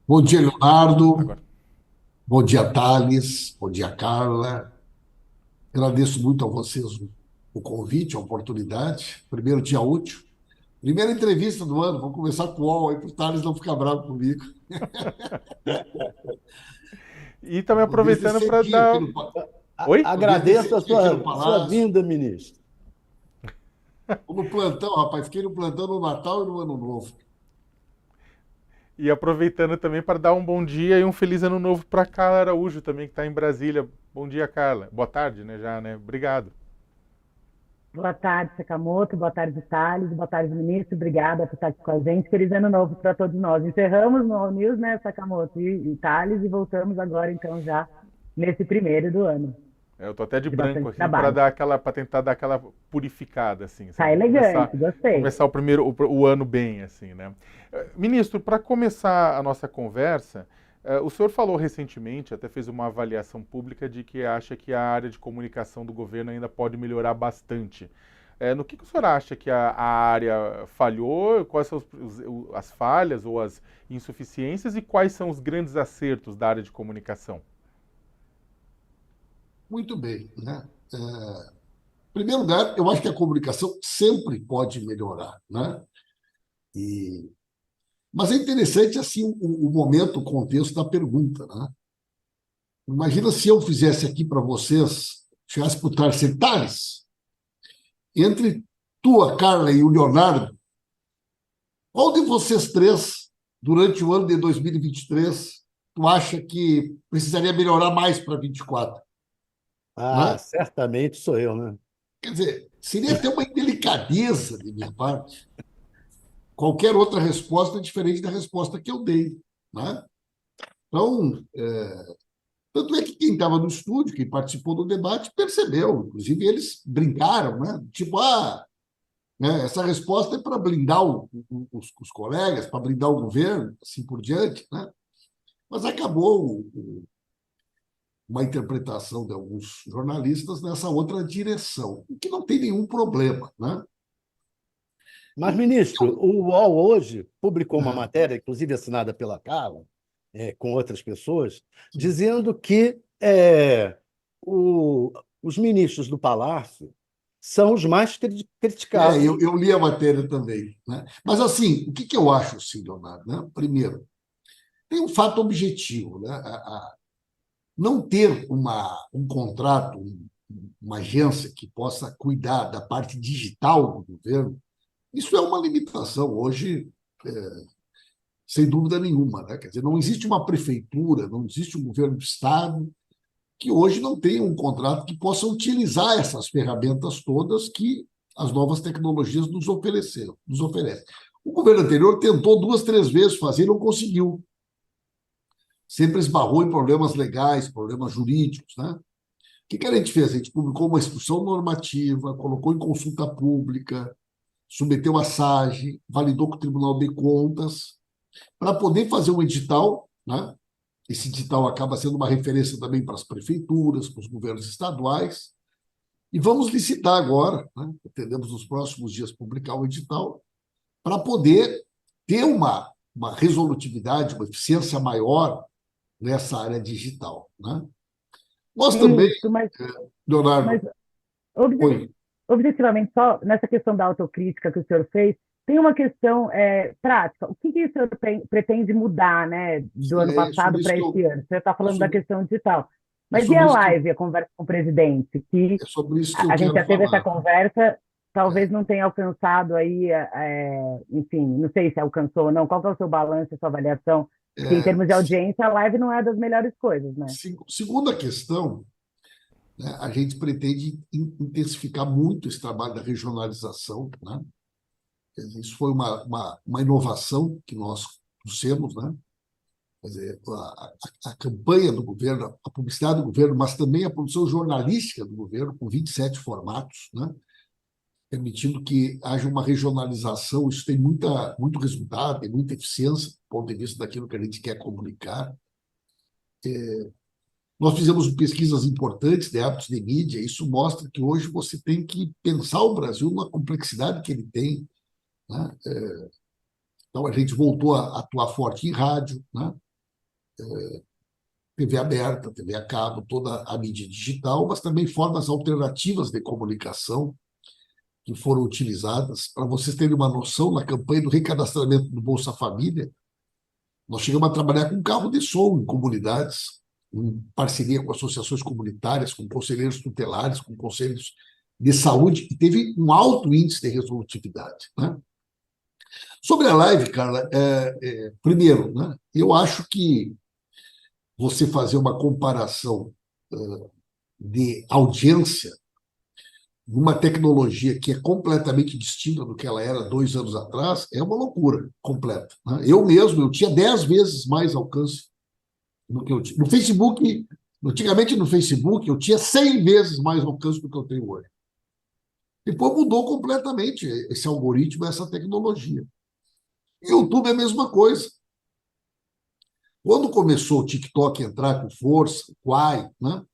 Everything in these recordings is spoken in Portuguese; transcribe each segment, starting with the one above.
Bom dia, Leonardo. Agora. Bom dia, Thales. Bom dia, Carla. Agradeço muito a vocês o convite, a oportunidade. Primeiro dia útil. Primeira entrevista do ano. Vou começar com o UOL aí para o Thales não ficar bravo comigo. E também Podia ter aproveitando para cedinho aqui dar. no, Oi? podia ter Agradeço a cedinho aqui no sua Palácio. vinda, ministro. Ou no plantão, rapaz. Fiquei no plantão no Natal e no Ano Novo. E aproveitando também para dar um bom dia e um feliz ano novo para Carla Araújo também, que está em Brasília. Bom dia, Carla. Boa tarde, né, já, né? Obrigado. Boa tarde, Sakamoto. Boa tarde, Thales. Boa tarde, ministro. Obrigada por estar aqui com a gente. Feliz ano novo para todos nós. Encerramos no All News, né, Sakamoto e Thales, e voltamos agora, então, já nesse primeiro do ano, Eu tô até de de branco bastante aqui para trabalho. dar aquela, para tentar dar aquela purificada, assim, Tá sabe? elegante, gostei. Começar o ano bem, assim, né? Ministro, para começar a nossa conversa, o senhor falou recentemente, até fez uma avaliação pública de que acha que a área de comunicação do governo ainda pode melhorar bastante. No que o senhor acha que a área falhou? Quais são as falhas ou as insuficiências e quais são os grandes acertos da área de comunicação? Muito bem, né? Em primeiro lugar, eu acho que a comunicação sempre pode melhorar, né? E Mas é interessante assim o momento, o contexto da pergunta, né? Imagina se eu fizesse aqui para vocês, chegasse para o Tarcísio Tales, entre tu, a Carla e o Leonardo, qual de vocês três, durante o ano de 2023, tu acha que precisaria melhorar mais para 24, Ah, né? certamente sou eu, né? Quer dizer, seria até uma indelicadeza de minha parte. Qualquer outra resposta é diferente da resposta que eu dei, né? Então, tanto é que quem estava no estúdio, quem participou do debate, percebeu. Inclusive, eles brincaram, né? Tipo, né, essa resposta é para blindar os colegas, para blindar o governo, assim por diante, né? Mas acabou uma interpretação de alguns jornalistas nessa outra direção, o que não tem nenhum problema, né? Mas, ministro, o UOL hoje publicou uma É, matéria, inclusive assinada pela Carla, com outras pessoas, sim. dizendo que os ministros do Palácio são os mais criticados. Eu li a matéria também, né? Mas, assim, o que eu acho, sim, Leonardo, né? Primeiro, tem um fato objetivo, né? Não ter um contrato, uma agência que possa cuidar da parte digital do governo, isso é uma limitação hoje, sem dúvida nenhuma, né? Quer dizer, não existe uma prefeitura, não existe um governo do Estado que hoje não tenha um contrato que possa utilizar essas ferramentas todas que as novas tecnologias nos oferecem. O governo anterior tentou duas, três vezes fazer e não conseguiu. Sempre esbarrou em problemas legais, problemas jurídicos, né? O que a gente fez? A gente publicou uma instrução normativa, colocou em consulta pública, submeteu a SAGE, validou com o Tribunal de Contas, para poder fazer um edital, né? Esse edital acaba sendo uma referência também para as prefeituras, para os governos estaduais, e vamos licitar agora, né? Pretendemos nos próximos dias publicar o edital, para poder ter uma resolutividade, uma eficiência maior nessa área digital, né? Nós também, Isso, mas Leonardo, obje- oi, objetivamente, só nessa questão da autocrítica que o senhor fez, tem uma questão prática. O que o senhor pretende mudar, né, do ano é passado sobre isso para que esse ano? O senhor está é falando da sobre, questão digital. é Mas e sobre a isso que live, a conversa com o presidente? Que é sobre isso que a eu a gente quero já teve essa falar. conversa, talvez É, não tenha alcançado aí, enfim, não sei se alcançou ou não. Qual que é o seu balanço, a sua avaliação? Porque em é, termos de audiência, a live não é das melhores coisas, né? segunda questão, né, a gente pretende intensificar muito esse trabalho da regionalização, né? Quer dizer, isso foi uma inovação que nós trouxemos, né? Quer dizer, a campanha do governo, a publicidade do governo, mas também a produção jornalística do governo, com 27 formatos, né? Permitindo que haja uma regionalização. Isso tem muito resultado, tem muita eficiência do ponto de vista daquilo que a gente quer comunicar. Nós fizemos pesquisas importantes de hábitos de mídia. Isso mostra que hoje você tem que pensar o Brasil na complexidade que ele tem, né? Então, a gente voltou a atuar forte em rádio, né? TV aberta, TV a cabo, toda a mídia digital, mas também formas alternativas de comunicação que foram utilizadas. Para vocês terem uma noção, na campanha do recadastramento do Bolsa Família, nós chegamos a trabalhar com carro de som em comunidades, em parceria com associações comunitárias, com conselheiros tutelares, com conselhos de saúde, e teve um alto índice de resolutividade, né? Sobre a live, Carla, primeiro, né, eu acho que você fazer uma comparação de audiência numa tecnologia que é completamente distinta do que ela era 2 anos atrás é uma loucura completa, né? Eu tinha 10 vezes mais alcance do que eu tinha. No Facebook, antigamente no Facebook, eu tinha 100 vezes mais alcance do que eu tenho hoje. Depois mudou completamente esse algoritmo, essa tecnologia. E o YouTube é a mesma coisa. Quando começou o TikTok a entrar com força, o Quai, né?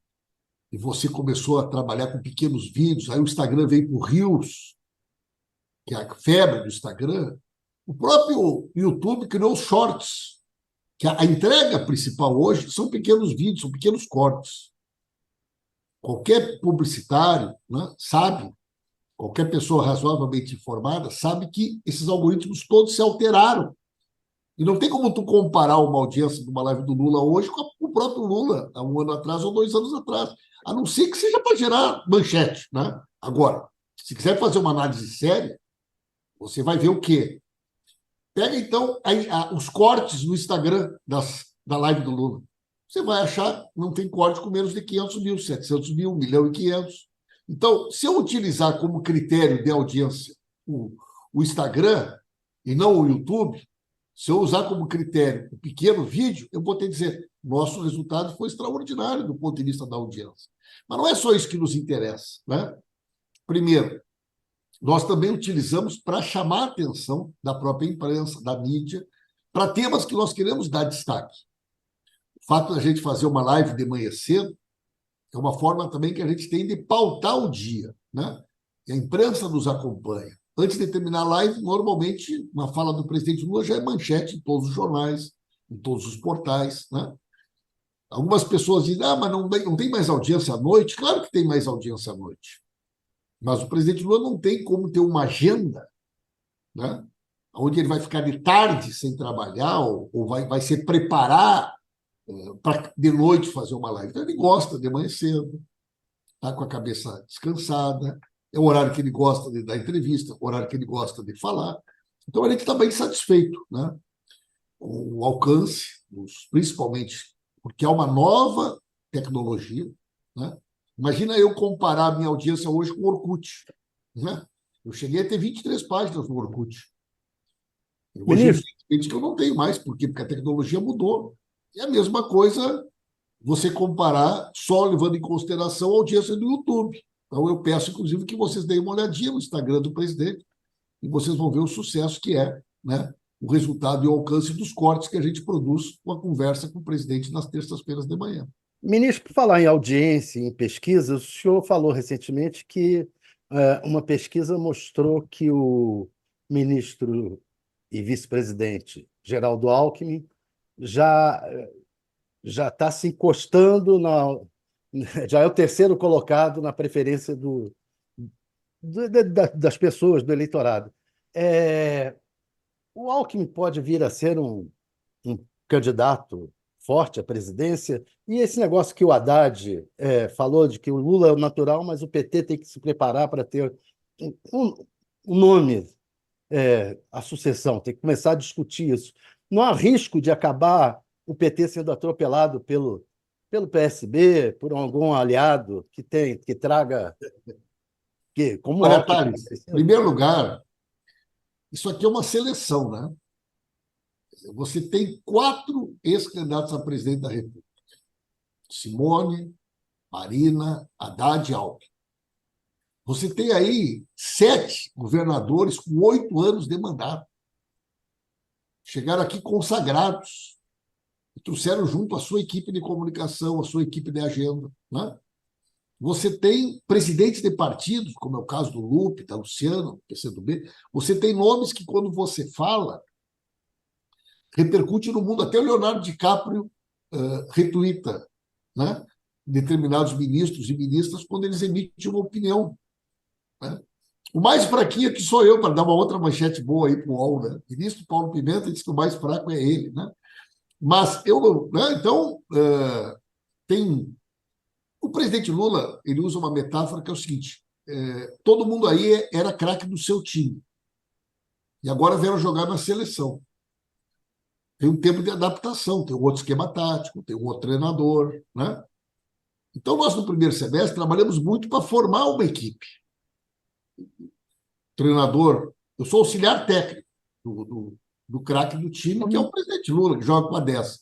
E você começou a trabalhar com pequenos vídeos, aí o Instagram veio para o Reels, que é a febre do Instagram, o próprio YouTube criou os Shorts, que a entrega principal hoje são pequenos vídeos, são pequenos cortes. Qualquer publicitário, né, sabe, qualquer pessoa razoavelmente informada sabe que esses algoritmos todos se alteraram. E não tem como tu comparar uma audiência de uma live do Lula hoje com o próprio Lula, há 1 ano atrás ou 2 anos atrás. A não ser que seja para gerar manchete, né? Agora, se quiser fazer uma análise séria, você vai ver o quê? Pega, então, os cortes no Instagram da live do Lula. Você vai achar que não tem corte com menos de 500 mil, 700 mil, 1.500.000. Então, se eu utilizar como critério de audiência o Instagram e não o YouTube, se eu usar como critério o pequeno vídeo, eu vou ter que dizer, nosso resultado foi extraordinário do ponto de vista da audiência. Mas não é só isso que nos interessa, né? Primeiro, nós também utilizamos para chamar a atenção da própria imprensa, da mídia, para temas que nós queremos dar destaque. O fato da gente fazer uma live de manhã cedo é uma forma também que a gente tem de pautar o dia, né? E a imprensa nos acompanha. Antes de terminar a live, normalmente, uma fala do presidente Lula já é manchete em todos os jornais, em todos os portais, né? Algumas pessoas dizem, mas não tem mais audiência à noite. Claro que tem mais audiência à noite. Mas o presidente Lula não tem como ter uma agenda, né, onde ele vai ficar de tarde sem trabalhar ou vai se preparar para de noite fazer uma live. Então, ele gosta de manhã cedo, está com a cabeça descansada, é o horário que ele gosta de dar entrevista, o horário que ele gosta de falar. Então, ele está bem satisfeito, né? O alcance, principalmente porque é uma nova tecnologia, né? Imagina eu comparar a minha audiência hoje com o Orkut, né? Eu cheguei a ter 23 páginas no Orkut. Hoje, Ministro, evidentemente, que eu não tenho mais. Por quê? Porque a tecnologia mudou. E a mesma coisa você comparar só levando em consideração a audiência do YouTube. Então, eu peço, inclusive, que vocês deem uma olhadinha no Instagram do presidente e vocês vão ver o sucesso que é, né, o resultado e o alcance dos cortes que a gente produz com a conversa com o presidente nas terças-feiras de manhã. ministro, por falar em audiência e em pesquisa, o senhor falou recentemente que uma pesquisa mostrou que o ministro e vice-presidente Geraldo Alckmin já já está se encostando já é o terceiro colocado na preferência das pessoas do eleitorado. O Alckmin pode vir a ser um candidato forte à presidência, e esse negócio que o Haddad falou de que o Lula é o natural, mas o PT tem que se preparar para ter um nome, a sucessão, tem que começar a discutir isso. Não há risco de acabar o PT sendo atropelado pelo PSB, por algum aliado que traga... como Olha, Alckmin está Thales, em acontecendo? primeiro lugar, isso aqui é uma seleção, né? Você tem 4 ex-candidatos a presidente da República: Simone, Marina, Haddad e Alckmin. Você tem aí 7 governadores com 8 anos de mandato. Chegaram aqui consagrados e trouxeram junto a sua equipe de comunicação, a sua equipe de agenda, né? Você tem presidentes de partidos, como é o caso do Lupe, da Luciano, PCdoB. Você tem nomes que, quando você fala, repercute no mundo. Até o Leonardo DiCaprio retuita, né, determinados ministros e ministras quando eles emitem uma opinião, né? O mais fraquinho aqui sou eu, para dar uma outra manchete boa aí para o UOL, né? O ministro Paulo Pimenta diz que o mais fraco é ele, né? Mas eu, né, então, tem o presidente Lula, ele usa uma metáfora que é o seguinte: todo mundo aí era craque do seu time e agora vieram jogar na seleção. Tem um tempo de adaptação, tem um outro esquema tático, tem um outro treinador, né? Então, nós, no primeiro semestre, trabalhamos muito para formar uma equipe. Treinador, eu sou auxiliar técnico do craque do time, que é o presidente Lula, que joga com a 10.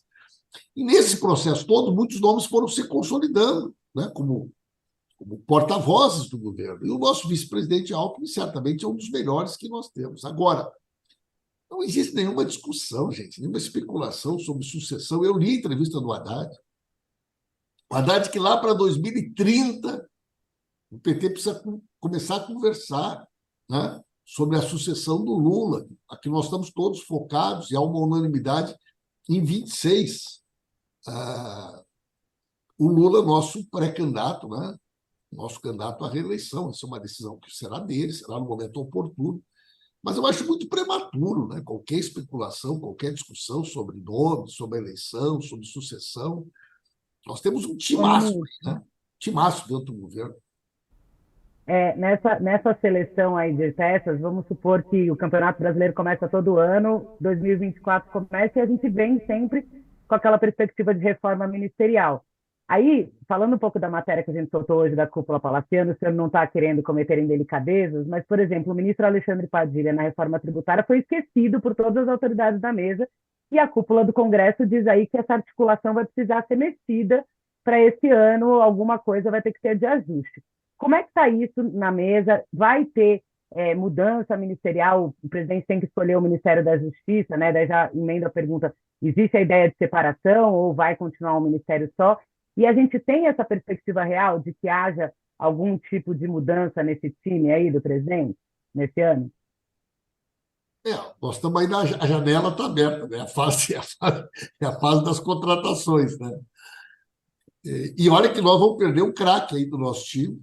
E nesse processo todo, muitos nomes foram se consolidando, né, como porta-vozes do governo. E o nosso vice-presidente Alckmin, certamente, é um dos melhores que nós temos. Agora, não existe nenhuma discussão, gente, nenhuma especulação sobre sucessão. Eu li a entrevista do Haddad. O Haddad que lá para 2030 o PT precisa começar a conversar, né, sobre a sucessão do Lula. Aqui nós estamos todos focados, e há uma unanimidade em 26. O Lula, nosso pré-candidato, né, nosso candidato à reeleição. Essa é uma decisão que será dele, será no momento oportuno. Mas eu acho muito prematuro, né, qualquer especulação, qualquer discussão sobre nome, sobre eleição, sobre sucessão. Nós temos um timaço, né? Timaço dentro do governo. Nessa seleção aí de peças, vamos supor que o Campeonato Brasileiro começa todo ano, 2024 começa e a gente vem sempre com aquela perspectiva de reforma ministerial. Aí, falando um pouco da matéria que a gente soltou hoje da cúpula palaciana, o senhor não está querendo cometer indelicadezas, mas, por exemplo, o ministro Alexandre Padilha, na reforma tributária, foi esquecido por todas as autoridades da mesa e a cúpula do Congresso diz aí que essa articulação vai precisar ser mexida para esse ano, alguma coisa vai ter que ter de ajuste. Como é que está isso na mesa? Vai ter mudança ministerial? O presidente tem que escolher o Ministério da Justiça, né? Daí já emendo a pergunta, existe a ideia de separação ou vai continuar um ministério só? E a gente tem essa perspectiva real de que haja algum tipo de mudança nesse time aí do presidente, nesse ano? Nós estamos aí, a janela está aberta, né? É a fase das contratações, né? E olha que nós vamos perder um craque aí do nosso time,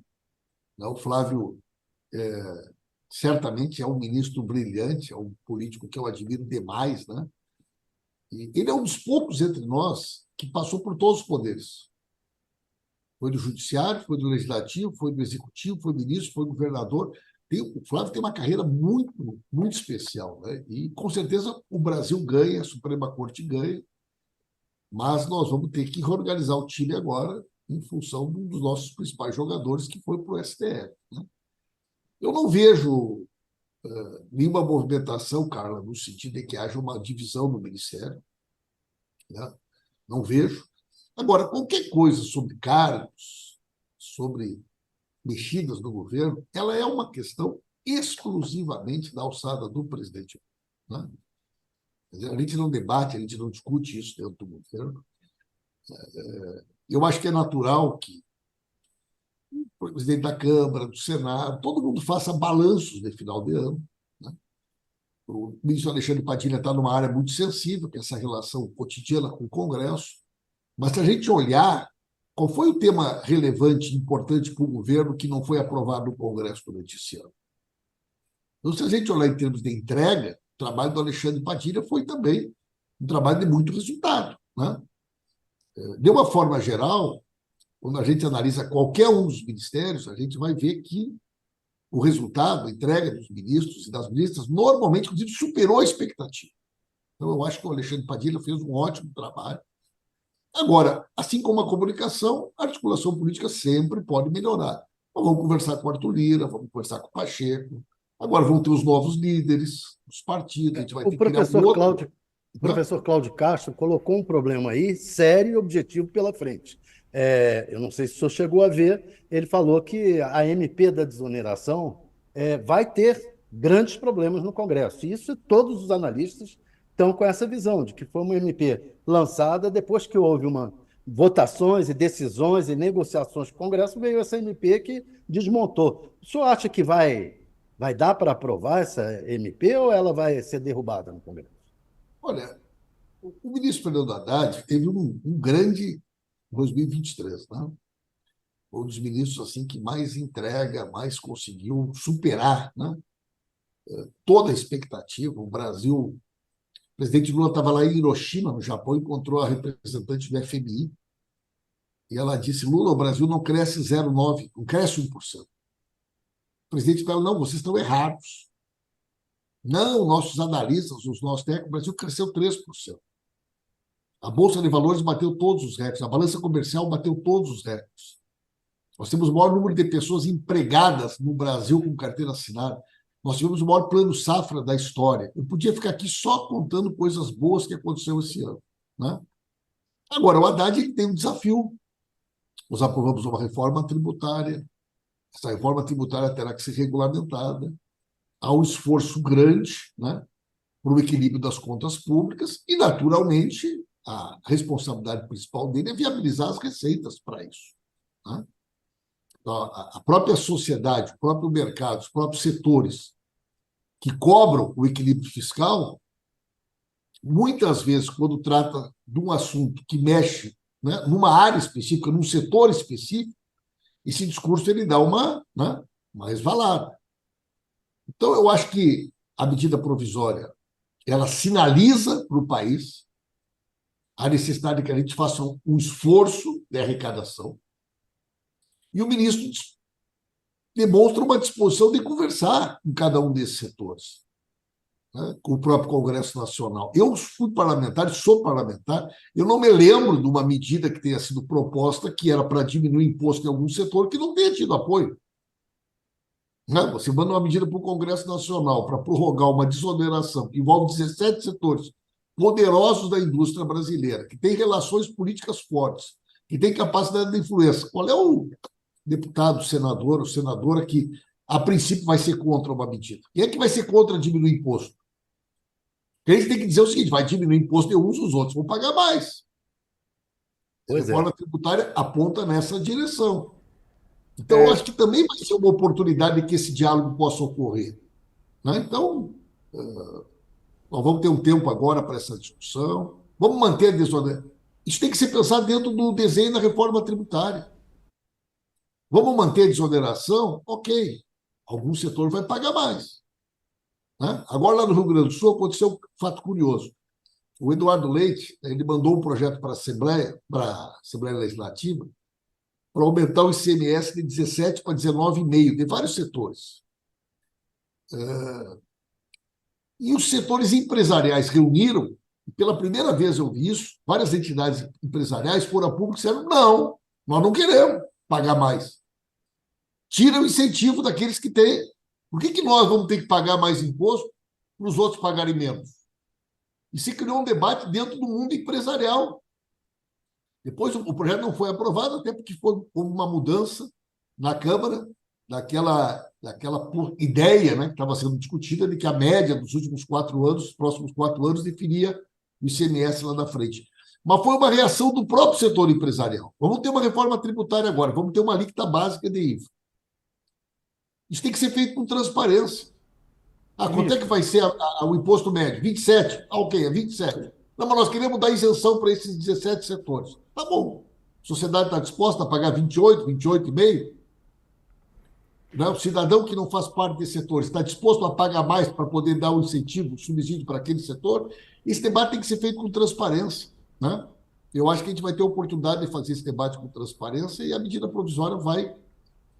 né? O Flávio certamente é um ministro brilhante, é um político que eu admiro demais, né? E ele é um dos poucos entre nós que passou por todos os poderes. Foi do judiciário, foi do legislativo, foi do executivo, foi ministro, foi governador. O Flávio tem uma carreira muito, muito especial, né? E, com certeza, o Brasil ganha, a Suprema Corte ganha, mas nós vamos ter que reorganizar o time agora em função de um dos nossos principais jogadores que foi para o STF, né? Eu não vejo nenhuma movimentação, Carla, no sentido de que haja uma divisão no Ministério, né? Não vejo. Agora, qualquer coisa sobre cargos, sobre mexidas no governo, ela é uma questão exclusivamente da alçada do presidente, né? A gente não debate, a gente não discute isso dentro do governo. Eu acho que é natural que o presidente da Câmara, do Senado, todo mundo faça balanços de final de ano, né? O ministro Alexandre Padilha está numa área muito sensível, que é essa relação cotidiana com o Congresso. Mas se a gente olhar qual foi o tema relevante, importante para o governo que não foi aprovado no Congresso durante esse ano. Então, se a gente olhar em termos de entrega, o trabalho do Alexandre Padilha foi também um trabalho de muito resultado, né? De uma forma geral, quando a gente analisa qualquer um dos ministérios, a gente vai ver que o resultado, a entrega dos ministros e das ministras, normalmente, inclusive, superou a expectativa. Então, eu acho que o Alexandre Padilha fez um ótimo trabalho. Agora, assim como a comunicação, a articulação política sempre pode melhorar. Então, vamos conversar com o Arthur Lira, vamos conversar com o Pacheco. Agora vão ter os novos líderes, os partidos, a gente vai ter que criar um outro... O professor Cláudio Castro colocou um problema aí sério e objetivo pela frente. Eu não sei se o senhor chegou a ver, ele falou que a MP da desoneração vai ter grandes problemas no Congresso. Isso todos os analistas estão com essa visão de que foi uma MP lançada depois que houve votações e decisões e negociações com o Congresso, veio essa MP que desmontou. O senhor acha que vai dar para aprovar essa MP ou ela vai ser derrubada no Congresso? Olha, O ministro Fernando Haddad teve um grande 2023, né? Um dos ministros assim que mais entrega, mais conseguiu superar, né, toda a expectativa. O Brasil, o presidente Lula estava lá em Hiroshima, no Japão, encontrou a representante do FMI e ela disse: Lula, o Brasil não cresce 0,9%, não cresce 1%. O presidente falou: não, vocês estão errados. Não, nossos analistas, os nossos técnicos, o Brasil cresceu 3%. A Bolsa de Valores bateu todos os recordes, a balança comercial bateu todos os recordes. Nós temos o maior número de pessoas empregadas no Brasil com carteira assinada. Nós tivemos o maior plano safra da história. Eu podia ficar aqui só contando coisas boas que aconteceram esse ano, né? Agora, o Haddad tem um desafio. Nós aprovamos uma reforma tributária. Essa reforma tributária terá que ser regulamentada. Há um esforço grande, né, para o equilíbrio das contas públicas e, naturalmente, a responsabilidade principal dele é viabilizar as receitas para isso, né? A própria sociedade, o próprio mercado, os próprios setores que cobram o equilíbrio fiscal, muitas vezes, quando trata de um assunto que mexe, né, numa área específica, num setor específico, esse discurso ele dá uma resvalada. Então, eu acho que a medida provisória ela sinaliza para o país a necessidade de que a gente faça um esforço de arrecadação. E o ministro demonstra uma disposição de conversar com cada um desses setores, né, com o próprio Congresso Nacional. Eu fui parlamentar, sou parlamentar, eu não me lembro de uma medida que tenha sido proposta que era para diminuir o imposto em algum setor que não tenha tido apoio. Né? Você manda uma medida para o Congresso Nacional para prorrogar uma desoneração que envolve 17 setores poderosos da indústria brasileira, que tem relações políticas fortes, que tem capacidade de influência. Qual é o deputado, senador ou senadora que, a princípio, vai ser contra uma medida? Quem é que vai ser contra diminuir imposto? A gente tem que dizer o seguinte: vai diminuir imposto de uns, os outros vão pagar mais. A Pois é. reforma tributária aponta nessa direção. Então, eu acho que também vai ser uma oportunidade de que esse diálogo possa ocorrer, né? Então, nós vamos ter um tempo agora para essa discussão. Vamos manter a desoneração. Isso tem que ser pensado dentro do desenho da reforma tributária. Vamos manter a desoneração? Ok. Algum setor vai pagar mais, né? Agora, lá no Rio Grande do Sul, aconteceu um fato curioso. O Eduardo Leite, ele mandou um projeto para a Assembleia Legislativa, para aumentar o ICMS de 17 para 19,5%, de vários setores. E os setores empresariais reuniram, e pela primeira vez eu vi isso, várias entidades empresariais foram a público e disseram: não, nós não queremos pagar mais. Tira o incentivo daqueles que têm. Por que nós vamos ter que pagar mais imposto para os outros pagarem menos? E se criou um debate dentro do mundo empresarial. Depois o projeto não foi aprovado, até porque foi uma mudança na Câmara, daquela ideia, né, que estava sendo discutida de que a média dos últimos 4 anos, os próximos 4 anos, definia o ICMS lá na frente. Mas foi uma reação do próprio setor empresarial. Vamos ter uma reforma tributária agora, vamos ter uma alíquota básica de IVA. Isso tem que ser feito com transparência. Quanto é que vai ser o imposto médio? 27? Ok, é 27. Não, mas nós queremos dar isenção para esses 17 setores. Tá bom. A sociedade está disposta a pagar 28, 28,5? Não, o cidadão que não faz parte desse setor está disposto a pagar mais para poder dar um incentivo, um subsídio para aquele setor? Esse debate tem que ser feito com transparência, né? Eu acho que a gente vai ter a oportunidade de fazer esse debate com transparência e a medida provisória vai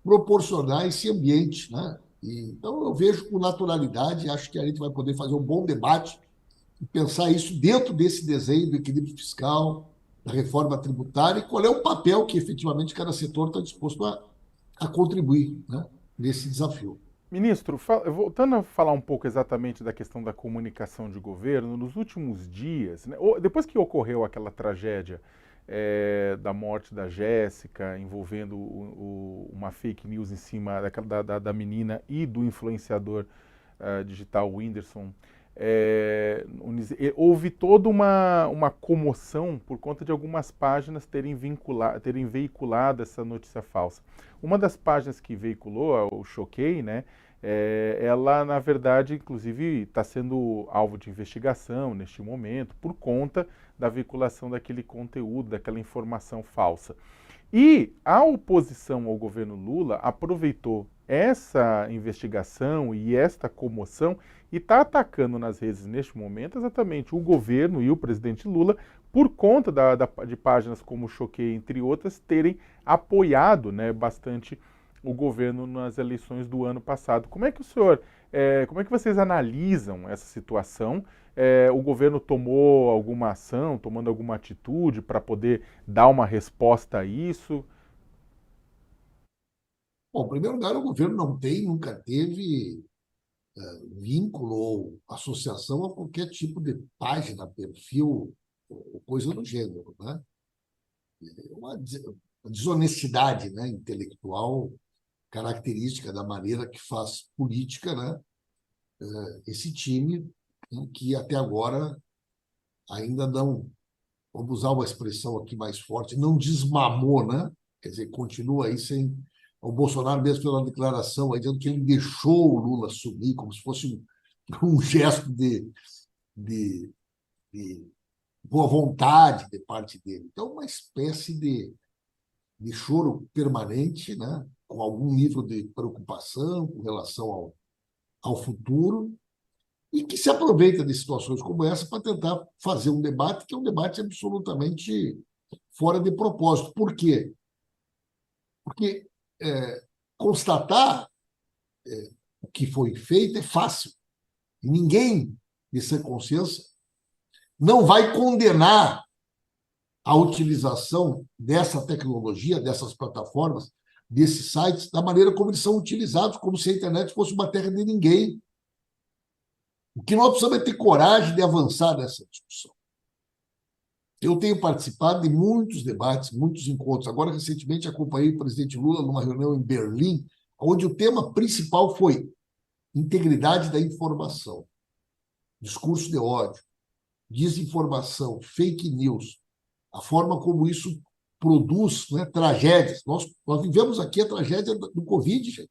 proporcionar esse ambiente, né? Então, eu vejo com naturalidade, acho que a gente vai poder fazer um bom debate e pensar isso dentro desse desenho do equilíbrio fiscal, da reforma tributária, e qual é o papel que efetivamente cada setor está disposto a contribuir, né, nesse desafio. Ministro, voltando a falar um pouco exatamente da questão da comunicação de governo, nos últimos dias, né, depois que ocorreu aquela tragédia da morte da Jéssica, envolvendo uma fake news em cima da menina e do influenciador digital Whindersson, houve toda uma comoção por conta de algumas páginas terem veiculado essa notícia falsa. Uma das páginas que veiculou, o Choquei, né, ela, na verdade, inclusive, está sendo alvo de investigação neste momento por conta da veiculação daquele conteúdo, daquela informação falsa. E a oposição ao governo Lula aproveitou essa investigação e esta comoção e está atacando nas redes neste momento exatamente o governo e o presidente Lula por conta de páginas como o Choquei, entre outras, terem apoiado, né, bastante o governo nas eleições do ano passado. Como é que como é que vocês analisam essa situação? O governo tomou alguma ação, tomando alguma atitude para poder dar uma resposta a isso? Bom, em primeiro lugar, o governo não tem, nunca teve vínculo ou associação a qualquer tipo de página, perfil ou coisa do gênero, né? É uma desonestidade, né, intelectual característica da maneira que faz política, né, esse time, né, que até agora ainda não, vamos usar uma expressão aqui mais forte, não desmamou, né? Quer dizer, continua aí sem... O Bolsonaro mesmo fez uma declaração aí, dizendo que ele deixou o Lula assumir, como se fosse um gesto de, de boa vontade de parte dele. Então, uma espécie de choro permanente, né? Com algum nível de preocupação com relação ao futuro, e que se aproveita de situações como essa para tentar fazer um debate que é um debate absolutamente fora de propósito. Por quê? Porque constatar o que foi feito é fácil. Ninguém, de sã consciência, não vai condenar a utilização dessa tecnologia, dessas plataformas, desses sites, da maneira como eles são utilizados, como se a internet fosse uma terra de ninguém. O que nós precisamos é ter coragem de avançar nessa discussão. Eu tenho participado de muitos debates, muitos encontros. Agora, recentemente, acompanhei o presidente Lula numa reunião em Berlim, onde o tema principal foi integridade da informação, discurso de ódio, desinformação, fake news, a forma como isso produz, né, tragédias. Nós vivemos aqui a tragédia do Covid, gente.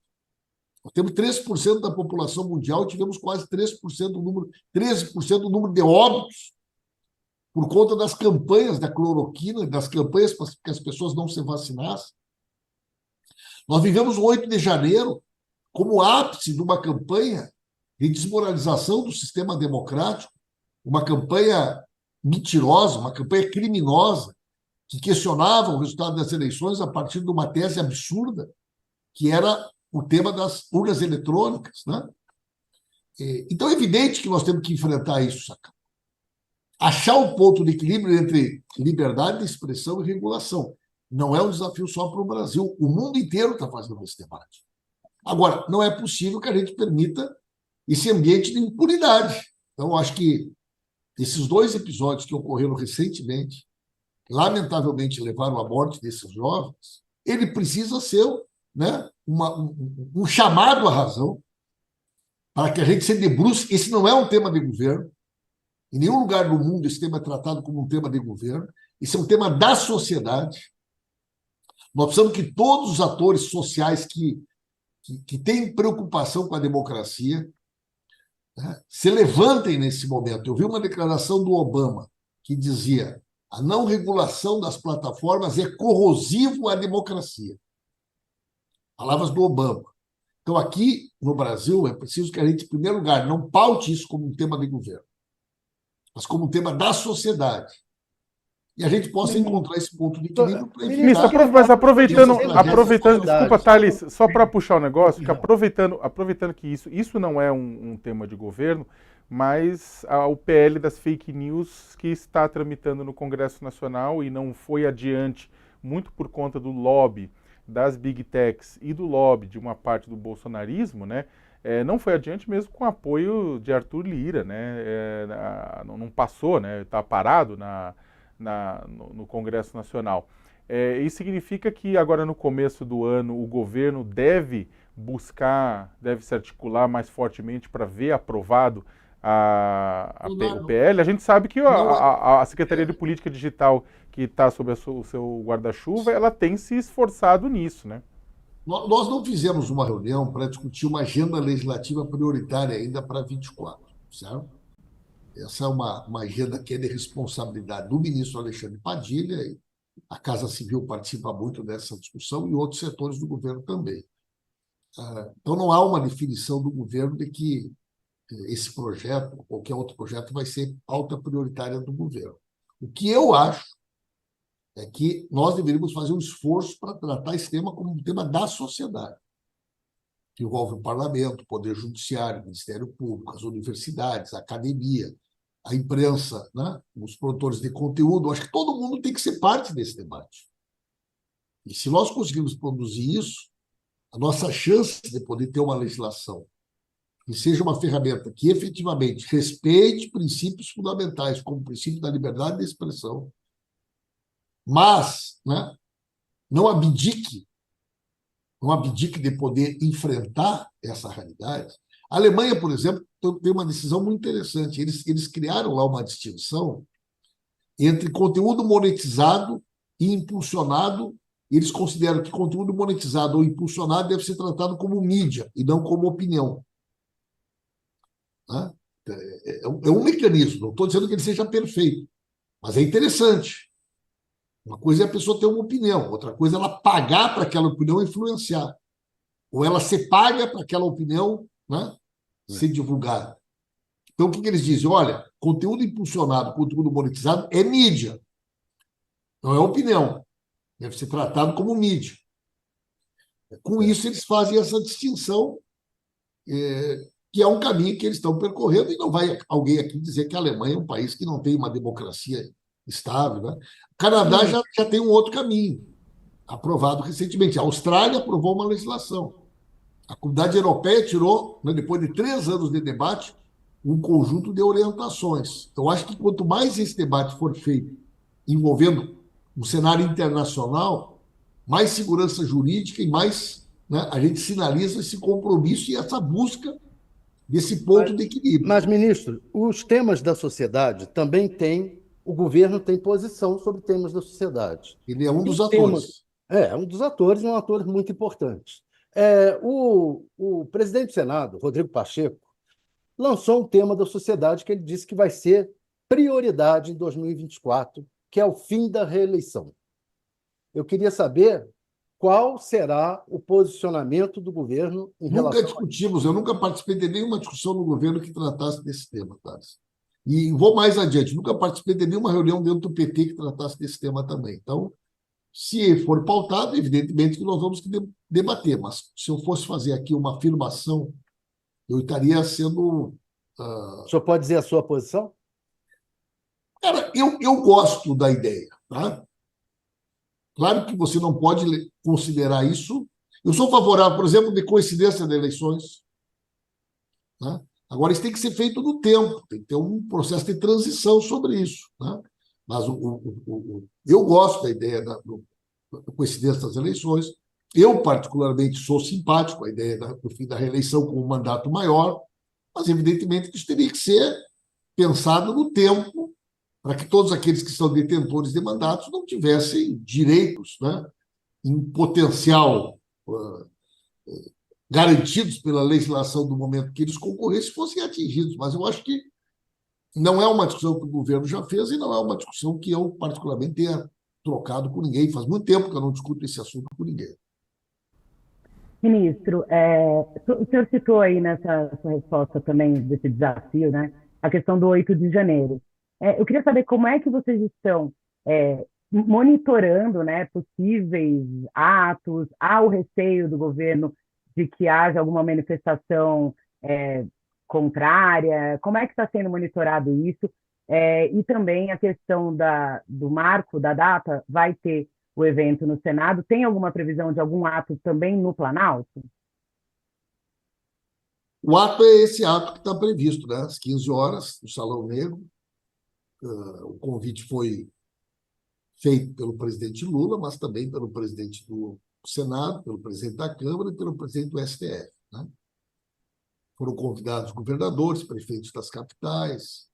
Nós temos 13% da população mundial e tivemos quase 13% do número de óbitos por conta das campanhas da cloroquina, das campanhas para que as pessoas não se vacinassem. Nós vivemos o 8 de janeiro como ápice de uma campanha de desmoralização do sistema democrático, uma campanha mentirosa, uma campanha criminosa, que questionava o resultado das eleições a partir de uma tese absurda, que era o tema das urnas eletrônicas, né? Então, é evidente que nós temos que enfrentar isso, saca? Achar um ponto de equilíbrio entre liberdade de expressão e regulação. Não é um desafio só para o Brasil. O mundo inteiro está fazendo esse debate. Agora, não é possível que a gente permita esse ambiente de impunidade. Então, eu acho que esses 2 episódios que ocorreram recentemente, lamentavelmente levaram à morte desses jovens, ele precisa ser, né, um chamado à razão para que a gente se debruce. Esse não é um tema de governo. Em nenhum lugar do mundo esse tema é tratado como um tema de governo. Isso é um tema da sociedade. Nós precisamos que todos os atores sociais que têm preocupação com a democracia, né, se levantem nesse momento. Eu vi uma declaração do Obama que dizia: a não regulação das plataformas é corrosivo à democracia. Palavras do Obama. Então, aqui no Brasil, é preciso que a gente, em primeiro lugar, não paute isso como um tema de governo, mas como um tema da sociedade. E a gente possa encontrar esse ponto de equilíbrio para Ministro, evitar... mas aproveitando, tragédias desculpa, Thales, só para puxar o negócio, que aproveitando que isso não é um tema de governo, mas o PL das fake news que está tramitando no Congresso Nacional e não foi adiante, muito por conta do lobby das big techs e do lobby de uma parte do bolsonarismo, né? Não foi adiante mesmo com o apoio de Arthur Lira, né? Não passou, né? Está parado no Congresso Nacional. Isso significa que agora no começo do ano o governo deve se articular mais fortemente para ver aprovado o PL. A gente sabe que a Secretaria de Política Digital, que está sob o seu guarda-chuva, ela tem se esforçado nisso, né? Nós não fizemos uma reunião para discutir uma agenda legislativa prioritária ainda para 24, certo? Essa é uma agenda que é de responsabilidade do ministro Alexandre Padilha, e a Casa Civil participa muito dessa discussão e outros setores do governo também. Então, não há uma definição do governo de que esse projeto, ou qualquer outro projeto, vai ser pauta prioritária do governo. O que eu acho é que nós deveríamos fazer um esforço para tratar esse tema como um tema da sociedade, que envolve o parlamento, o poder judiciário, o Ministério Público, as universidades, a academia, a imprensa, né? Os produtores de conteúdo. Acho que todo mundo tem que ser parte desse debate. E se nós conseguirmos produzir isso, a nossa chance de poder ter uma legislação que seja uma ferramenta que efetivamente respeite princípios fundamentais, como o princípio da liberdade de expressão, mas, né, não abdique de poder enfrentar essa realidade. A Alemanha, por exemplo, tem uma decisão muito interessante. Eles criaram lá uma distinção entre conteúdo monetizado e impulsionado. Eles consideram que conteúdo monetizado ou impulsionado deve ser tratado como mídia e não como opinião. Né? É um mecanismo. Não estou dizendo que ele seja perfeito, mas é interessante. Uma coisa é a pessoa ter uma opinião, outra coisa é ela pagar para aquela opinião influenciar. Ou ela ser paga para aquela opinião, né, ser divulgada. Então, o que eles dizem? Olha, conteúdo impulsionado, conteúdo monetizado é mídia, não é opinião. Deve ser tratado como mídia. Com isso, eles fazem essa distinção, que é um caminho que eles estão percorrendo, e não vai alguém aqui dizer que a Alemanha é um país que não tem uma democracia estável. Né? O Canadá já tem um outro caminho, aprovado recentemente. A Austrália aprovou uma legislação. A Comunidade Europeia tirou, né, depois de 3 anos de debate, um conjunto de orientações. Então, acho que quanto mais esse debate for feito envolvendo um cenário internacional, mais segurança jurídica e mais, né, a gente sinaliza esse compromisso e essa busca desse ponto de equilíbrio. Mas, ministro, os temas da sociedade também têm, o governo tem posição sobre temas da sociedade. Ele é um dos atores. atores. Um dos atores, um ator muito importante. O presidente do Senado, Rodrigo Pacheco, lançou um tema da sociedade que ele disse que vai ser prioridade em 2024, que é o fim da reeleição. Eu queria saber qual será o posicionamento do governo em relação Nunca discutimos, eu nunca participei de nenhuma discussão no governo que tratasse desse tema, Thales. E vou mais adiante, nunca participei de nenhuma reunião dentro do PT que tratasse desse tema também. Então, se for pautado, evidentemente que nós vamos debater, mas se eu fosse fazer aqui uma afirmação, eu estaria sendo... O senhor pode dizer a sua posição? Cara, eu gosto da ideia, tá? Claro que você não pode considerar isso. Eu sou favorável, por exemplo, de coincidência de eleições. Né? Agora, isso tem que ser feito no tempo, tem que ter um processo de transição sobre isso. Né? Mas eu gosto da ideia da coincidência das eleições. Eu, particularmente, sou simpático à ideia do fim da reeleição com um mandato maior, mas, evidentemente, que isso teria que ser pensado no tempo, para que todos aqueles que são detentores de mandatos não tivessem direitos, né, em potencial garantidos pela legislação do momento que eles concorressem fossem atingidos. Mas eu acho que não é uma discussão que o governo já fez e não é uma discussão que eu, particularmente, tenha trocado com ninguém. Faz muito tempo que eu não discuto esse assunto com ninguém. Ministro, o senhor citou aí nessa sua resposta também desse desafio, né, a questão do 8 de janeiro. Eu queria saber como é que vocês estão monitorando, né, possíveis atos, há o receio do governo de que haja alguma manifestação contrária, como é que está sendo monitorado isso? E também a questão do marco, da data, vai ter o evento no Senado, tem alguma previsão de algum ato também no Planalto? O ato é esse ato que está previsto, né, às 15 horas, no Salão Negro. O convite foi feito pelo presidente Lula, mas também pelo presidente do Senado, pelo presidente da Câmara e pelo presidente do STF. Né? Foram convidados governadores, prefeitos das capitais,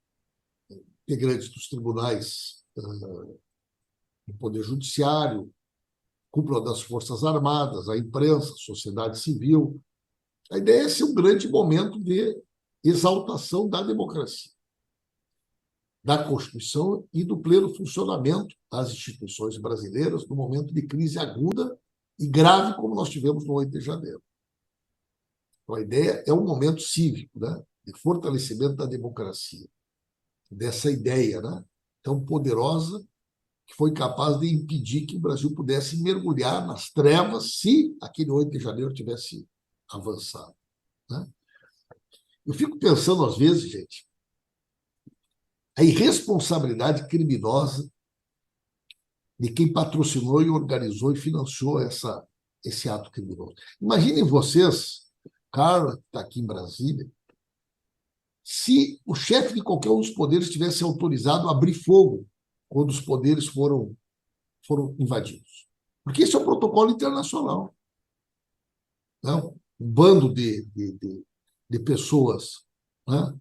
integrantes dos tribunais do Poder Judiciário, cúpula das Forças Armadas, a imprensa, a sociedade civil. A ideia é ser um grande momento de exaltação da democracia, da Constituição e do pleno funcionamento das instituições brasileiras no momento de crise aguda e grave como nós tivemos no 8 de janeiro. Então, a ideia é um momento cívico, né, de fortalecimento da democracia, dessa ideia, né, tão poderosa que foi capaz de impedir que o Brasil pudesse mergulhar nas trevas se aquele 8 de janeiro tivesse avançado, né? Eu fico pensando, às vezes, gente, a irresponsabilidade criminosa de quem patrocinou e organizou e financiou esse ato criminoso. Imaginem vocês, Carla, que está aqui em Brasília, se o chefe de qualquer um dos poderes tivesse autorizado a abrir fogo quando os poderes foram invadidos. Porque esse é um protocolo internacional. Não? Um bando de pessoas, né,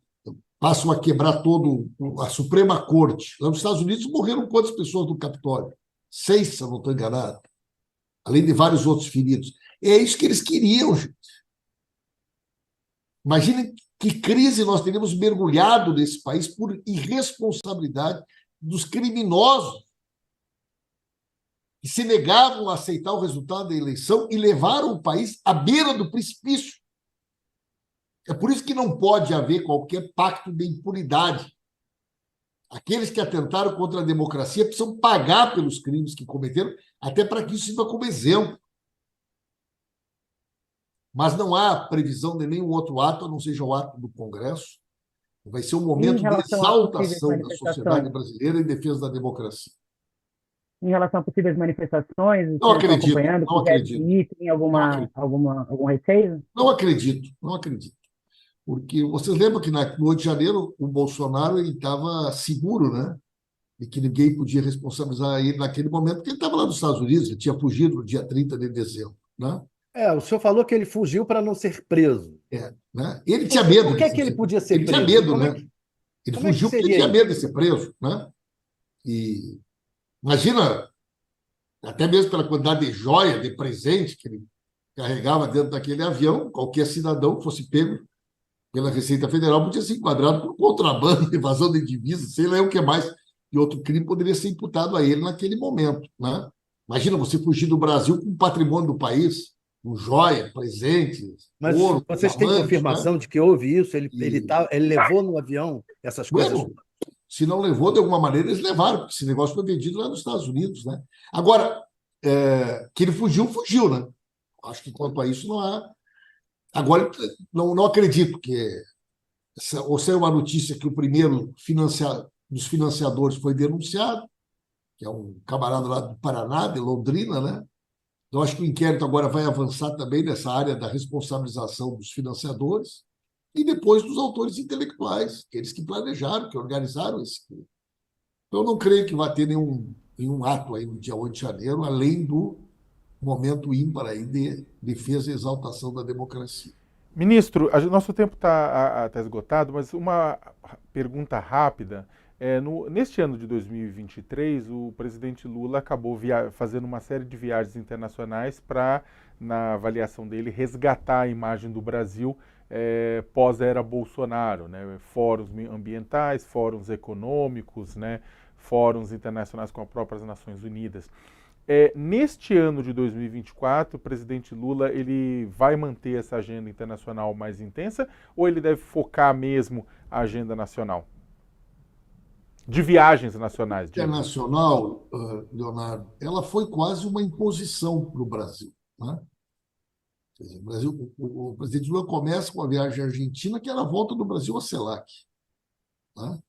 passam a quebrar todo a Suprema Corte. Lá nos Estados Unidos morreram quantas pessoas no Capitólio? 6, se eu não estou enganado. Além de vários outros feridos. É isso que eles queriam, gente. Imaginem que crise nós teríamos mergulhado nesse país por irresponsabilidade dos criminosos que se negavam a aceitar o resultado da eleição e levaram o país à beira do precipício. É por isso que não pode haver qualquer pacto de impunidade. Aqueles que atentaram contra a democracia precisam pagar pelos crimes que cometeram, até para que isso sirva como exemplo. Mas não há previsão de nenhum outro ato, a não seja o ato do Congresso. Vai ser um momento de exaltação da sociedade brasileira em defesa da democracia. Em relação a possíveis manifestações, não acredito, acompanhando, não acredito. Tem algum receio? Não acredito, não acredito. Porque vocês lembram que no 8 de janeiro o Bolsonaro estava seguro, né, de que ninguém podia responsabilizar ele naquele momento, porque ele estava lá nos Estados Unidos, ele tinha fugido no dia 30 de dezembro. Né? O senhor falou que ele fugiu para não ser preso. Né? Ele tinha medo. Por que ele podia ser preso? Ele tinha medo, né? Ele fugiu porque ele tinha medo de ser preso. Né? E imagina, até mesmo pela quantidade de joia, de presente que ele carregava dentro daquele avião, qualquer cidadão que fosse pego pela Receita Federal podia ser enquadrado por contrabando, evasão de divisas, sei lá o que mais, e outro crime poderia ser imputado a ele naquele momento. Né? Imagina você fugir do Brasil com o patrimônio do país, com joia, presentes, mas ouro, vocês têm confirmação, né, de que houve isso? Ele levou no avião essas coisas? Bueno, se não levou, de alguma maneira, eles levaram, porque esse negócio foi vendido lá nos Estados Unidos. Né? Agora, que ele fugiu, né? Acho que quanto a isso não há. Agora, não acredito que ou saiu uma notícia que o primeiro dos financiadores foi denunciado, que é um camarada lá do Paraná, de Londrina, né? Então, acho que o inquérito agora vai avançar também nessa área da responsabilização dos financiadores e depois dos autores intelectuais, aqueles que planejaram, que organizaram esse crime. Então, eu não creio que vai ter nenhum ato aí no dia 8 de janeiro, além do momento ímpar aí de defesa e exaltação da democracia. Ministro, nosso tempo está esgotado, mas uma pergunta rápida. Neste ano de 2023, o presidente Lula acabou fazendo uma série de viagens internacionais para, na avaliação dele, resgatar a imagem do Brasil pós-era Bolsonaro, né? Fóruns ambientais, fóruns econômicos, né? Fóruns internacionais com as próprias Nações Unidas. Neste ano de 2024, o presidente Lula ele vai manter essa agenda internacional mais intensa ou ele deve focar mesmo a agenda nacional? De viagens nacionais. Internacional, Leonardo, ela foi quase uma imposição para o Brasil. Né? O presidente Lula começa com a viagem à Argentina, que era a volta do Brasil à CELAC. Né?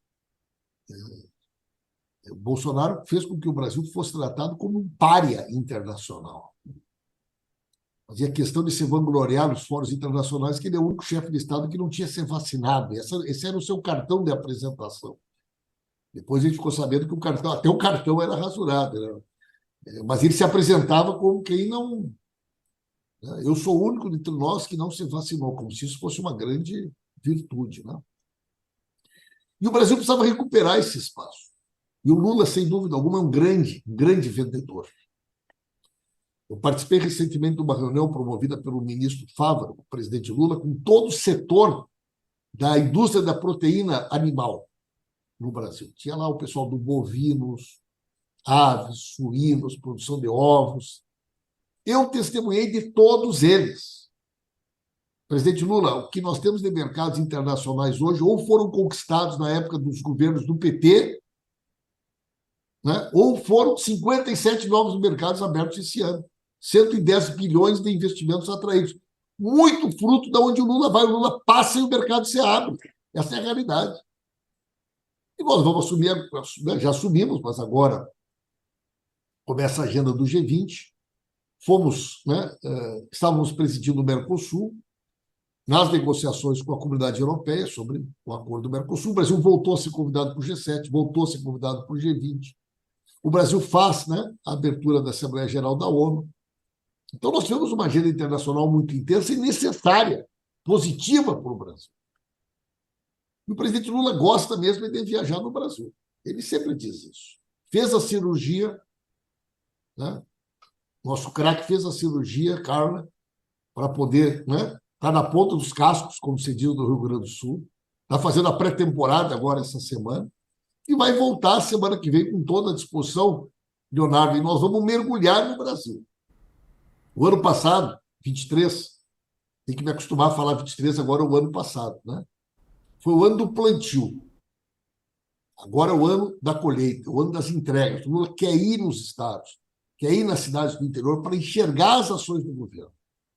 O Bolsonaro fez com que o Brasil fosse tratado como um pária internacional. Fazia questão de se vangloriar nos fóruns internacionais que ele é o único chefe de Estado que não tinha se vacinado. Esse era o seu cartão de apresentação. Depois a gente ficou sabendo que até o cartão era rasurado. Né? Mas ele se apresentava como quem não... Eu sou o único entre nós que não se vacinou, como se isso fosse uma grande virtude. Né? E o Brasil precisava recuperar esse espaço. E o Lula, sem dúvida alguma, é um grande vendedor. Eu participei recentemente de uma reunião promovida pelo ministro Fávaro, o presidente Lula, com todo o setor da indústria da proteína animal no Brasil. Tinha lá o pessoal do bovinos, aves, suínos, produção de ovos. Eu testemunhei de todos eles. Presidente Lula, o que nós temos de mercados internacionais hoje ou foram conquistados na época dos governos do PT, né, ou foram 57 novos mercados abertos esse ano. 110 bilhões de investimentos atraídos. Muito fruto de onde o Lula vai. O Lula passa e o mercado se abre. Essa é a realidade. E nós vamos assumir, já assumimos, mas agora começa a agenda do G20. Estávamos presidindo o Mercosul, nas negociações com a comunidade europeia sobre o acordo do Mercosul. O Brasil voltou a ser convidado para o G7, voltou a ser convidado para o G20. O Brasil faz, a abertura da Assembleia Geral da ONU. Então, nós tivemos uma agenda internacional muito intensa e necessária, positiva para o Brasil. E o presidente Lula gosta mesmo de viajar no Brasil. Ele sempre diz isso. Fez a cirurgia, nosso craque fez a cirurgia, Carla, para poder estar na ponta dos cascos, como se diz no Rio Grande do Sul. Está fazendo a pré-temporada agora, essa semana, e vai voltar semana que vem com toda a disposição, Leonardo, e nós vamos mergulhar no Brasil. O ano passado, 23, tem que me acostumar a falar 23, agora é o ano passado, foi o ano do plantio. Agora é o ano da colheita, o ano das entregas. O Lula quer ir nos estados, quer ir nas cidades do interior para enxergar as ações do governo,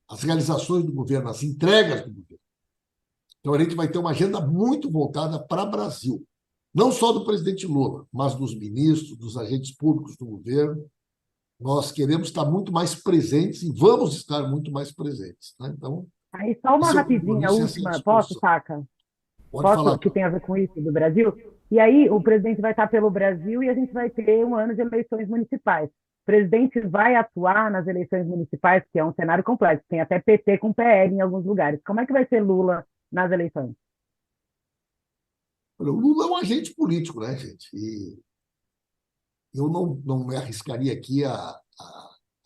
as realizações do governo, as entregas do governo. Então, a gente vai ter uma agenda muito voltada para o Brasil. Não só do presidente Lula, mas dos ministros, dos agentes públicos do governo. Nós queremos estar muito mais presentes e vamos estar muito mais presentes. Então, aí só uma rapidinha, a última, posso, Saca? Pode falar. Que tem a ver com isso do Brasil? E aí o presidente vai estar pelo Brasil e a gente vai ter um ano de eleições municipais. O presidente vai atuar nas eleições municipais, que é um cenário complexo. Tem até PT com PL em alguns lugares. Como é que vai ser Lula nas eleições? O Lula é um agente político, gente? E eu não me arriscaria aqui a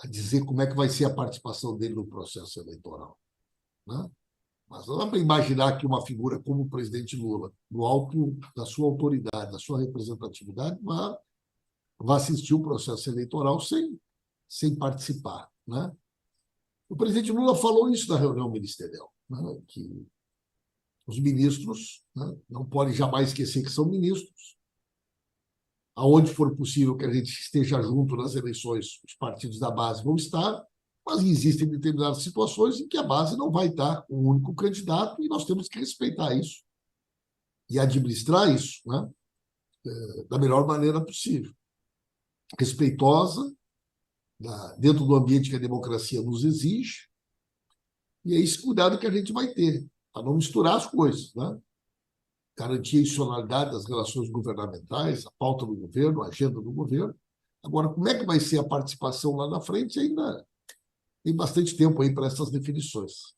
dizer como é que vai ser a participação dele no processo eleitoral. Mas não dá para imaginar que uma figura como o presidente Lula, no alto da sua autoridade, da sua representatividade, vá assistir o processo eleitoral sem participar. O presidente Lula falou isso na reunião ministerial, que os ministros não podem jamais esquecer que são ministros. Aonde for possível que a gente esteja junto nas eleições, os partidos da base vão estar, mas existem determinadas situações em que a base não vai estar com um único candidato e nós temos que respeitar isso e administrar isso da melhor maneira possível. Respeitosa, dentro do ambiente que a democracia nos exige, e é esse cuidado que a gente vai ter, para não misturar as coisas, garantir a institucionalidade das relações governamentais, a pauta do governo, a agenda do governo. Agora, como é que vai ser a participação lá na frente? Ainda tem bastante tempo aí para essas definições.